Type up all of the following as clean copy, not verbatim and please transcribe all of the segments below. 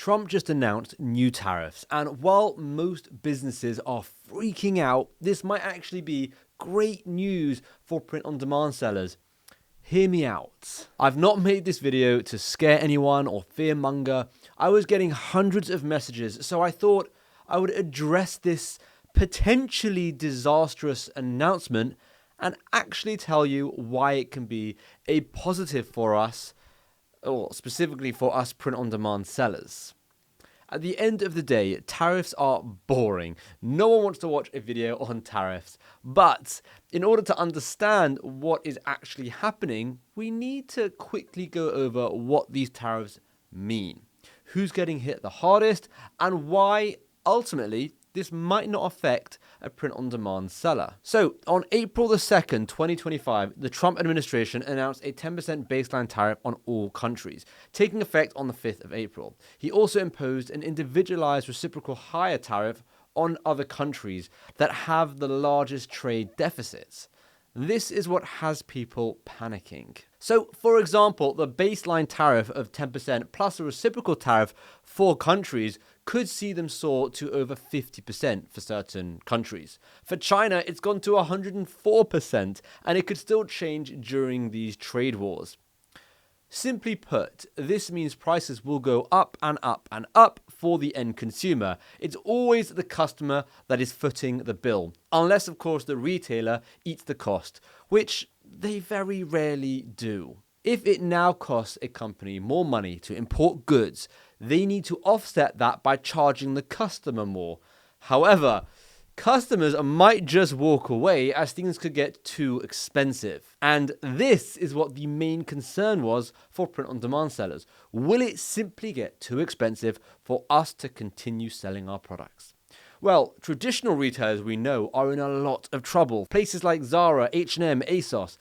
Trump just announced new tariffs, and while most businesses are freaking out, this might actually be great news for print-on-demand sellers. Hear me out. I've not made this video to scare anyone or fearmonger. I was getting hundreds of messages, so I thought I would address this potentially disastrous announcement and actually tell you why it can be a positive for us, or specifically for us print-on-demand sellers. At the end of the day, tariffs are boring. No one wants to watch a video on tariffs. But in order to understand what is actually happening, we need to quickly go over what these tariffs mean, who's getting hit the hardest, and why ultimately this might not affect a print-on-demand seller. So, on April the 2nd, 2025, the Trump administration announced a 10% baseline tariff on all countries, taking effect on the 5th of April. He also imposed an individualized reciprocal higher tariff on other countries that have the largest trade deficits. This is what has people panicking. So, for example, the baseline tariff of 10% plus a reciprocal tariff for countries could see them soar to over 50% for certain countries. For China, it's gone to 104%, and it could still change during these trade wars. Simply put, this means prices will go up and up and up for the end consumer. It's always the customer that is footing the bill, unless of course the retailer eats the cost, which they very rarely do. If it now costs a company more money to import goods, they need to offset that by charging the customer more. However, customers might just walk away as things could get too expensive. And this is what the main concern was for print-on-demand sellers. Will it simply get too expensive for us to continue selling our products? Well, traditional retailers we know are in a lot of trouble. Places like Zara, H&M, ASOS,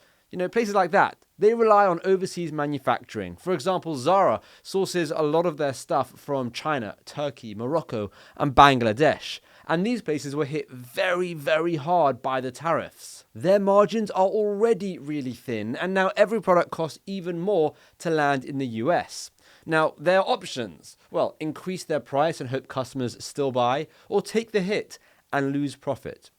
places like that. They rely on overseas manufacturing. For example, Zara sources a lot of their stuff from China, Turkey, Morocco, and Bangladesh. And these places were hit very, very hard by the tariffs. Their margins are already really thin, and now every product costs even more to land in the US. Now, their options, increase their price and hope customers still buy, or take the hit and lose profit.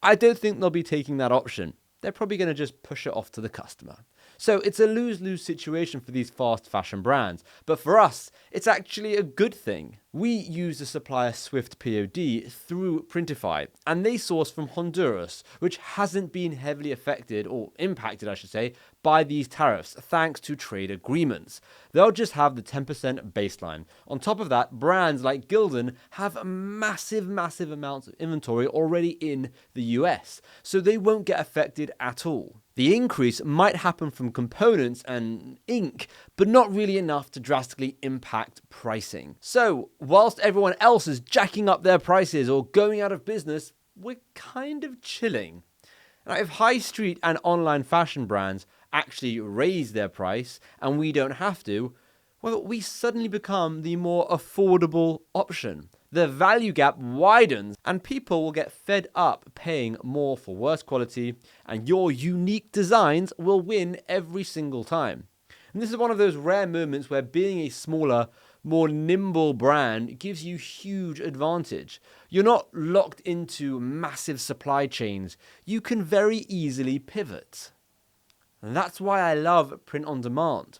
I don't think they'll be taking that option. They're probably going to just push it off to the customer. So it's a lose-lose situation for these fast fashion brands. But for us, it's actually a good thing. We use the supplier Swift POD through Printify, and they source from Honduras, which hasn't been heavily affected, or impacted, I should say, by these tariffs, thanks to trade agreements. They'll just have the 10% baseline. On top of that, brands like Gildan have massive amounts of inventory already in the US, so they won't get affected at all. The increase might happen from components and ink, but not really enough to drastically impact pricing. So, whilst everyone else is jacking up their prices or going out of business, we're kind of chilling. Now, if high street and online fashion brands actually raise their price and we don't have to, we suddenly become the more affordable option. The value gap widens and people will get fed up paying more for worse quality, and your unique designs will win every single time. And this is one of those rare moments where being a smaller, more nimble brand gives you huge advantage. You're not locked into massive supply chains. You can very easily pivot. And that's why I love print on demand.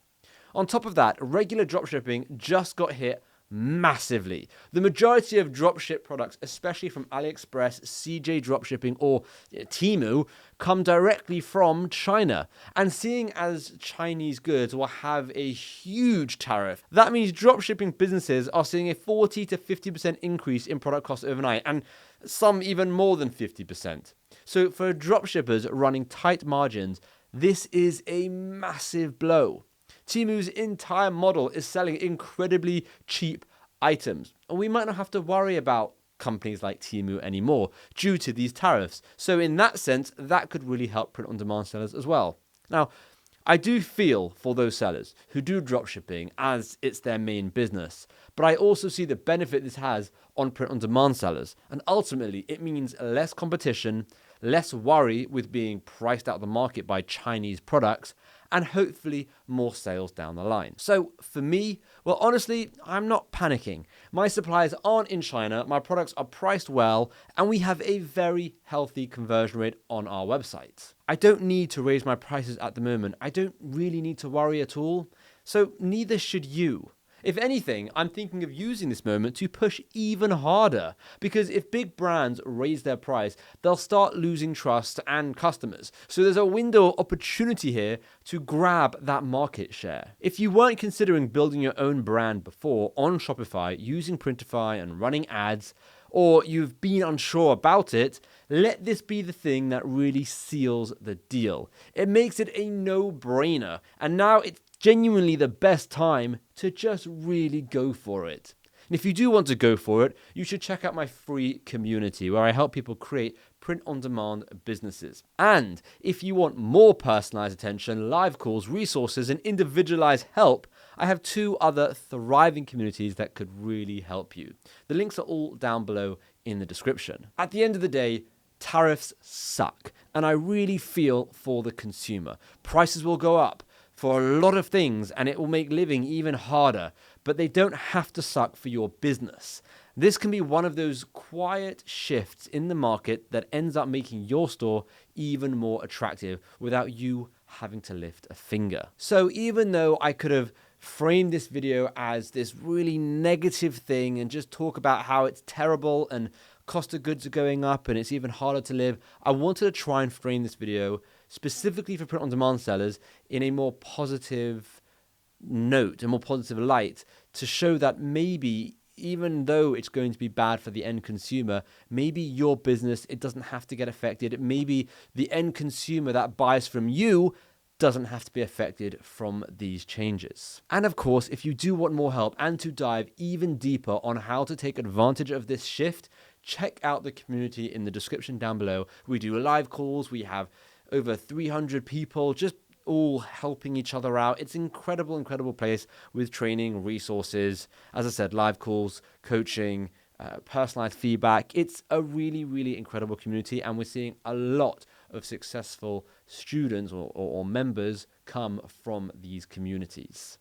On top of that, regular dropshipping just got hit massively. The majority of dropship products, especially from AliExpress, CJ Dropshipping, or Temu, come directly from China. And seeing as Chinese goods will have a huge tariff, that means dropshipping businesses are seeing a 40 to 50% increase in product costs overnight, and some even more than 50%. So for dropshippers running tight margins, this is a massive blow. Temu's entire model is selling incredibly cheap items, and we might not have to worry about companies like Temu anymore due to these tariffs. So in that sense, that could really help print-on-demand sellers as well. Now, I do feel for those sellers who do dropshipping as it's their main business, but I also see the benefit this has on print-on-demand sellers, and ultimately it means less competition, less worry with being priced out of the market by Chinese products, and hopefully more sales down the line. So for me, well, honestly, I'm not panicking. My suppliers aren't in China, my products are priced well, and we have a very healthy conversion rate on our website. I don't need to raise my prices at the moment. I don't really need to worry at all. So neither should you. If anything, I'm thinking of using this moment to push even harder, because if big brands raise their price, they'll start losing trust and customers. So there's a window of opportunity here to grab that market share. If you weren't considering building your own brand before on Shopify using Printify and running ads, or you've been unsure about it, let this be the thing that really seals the deal. It makes it a no-brainer, and now it's genuinely the best time to just really go for it. And if you do want to go for it, you should check out my free community where I help people create print-on-demand businesses. And if you want more personalized attention, live calls, resources, and individualized help, I have 2 other thriving communities that could really help you. The links are all down below in the description. At the end of the day, tariffs suck, and I really feel for the consumer. Prices will go up for a lot of things, and it will make living even harder, but they don't have to suck for your business. This can be one of those quiet shifts in the market that ends up making your store even more attractive without you having to lift a finger. So even though I could have framed this video as this really negative thing and just talk about how it's terrible and cost of goods are going up and it's even harder to live, I wanted to try and frame this video specifically for print-on-demand sellers in a more positive note, a more positive light, to show that maybe even though it's going to be bad for the end consumer, maybe your business, it doesn't have to get affected. Maybe the end consumer that buys from you doesn't have to be affected from these changes. And of course, if you do want more help and to dive even deeper on how to take advantage of this shift, check out the community in the description down below. We do live calls. We have over 300 people just all helping each other out. It's an incredible, incredible place with training, resources, as I said, live calls, coaching, personalized feedback. It's a really, really incredible community, and we're seeing a lot of successful students or members come from these communities.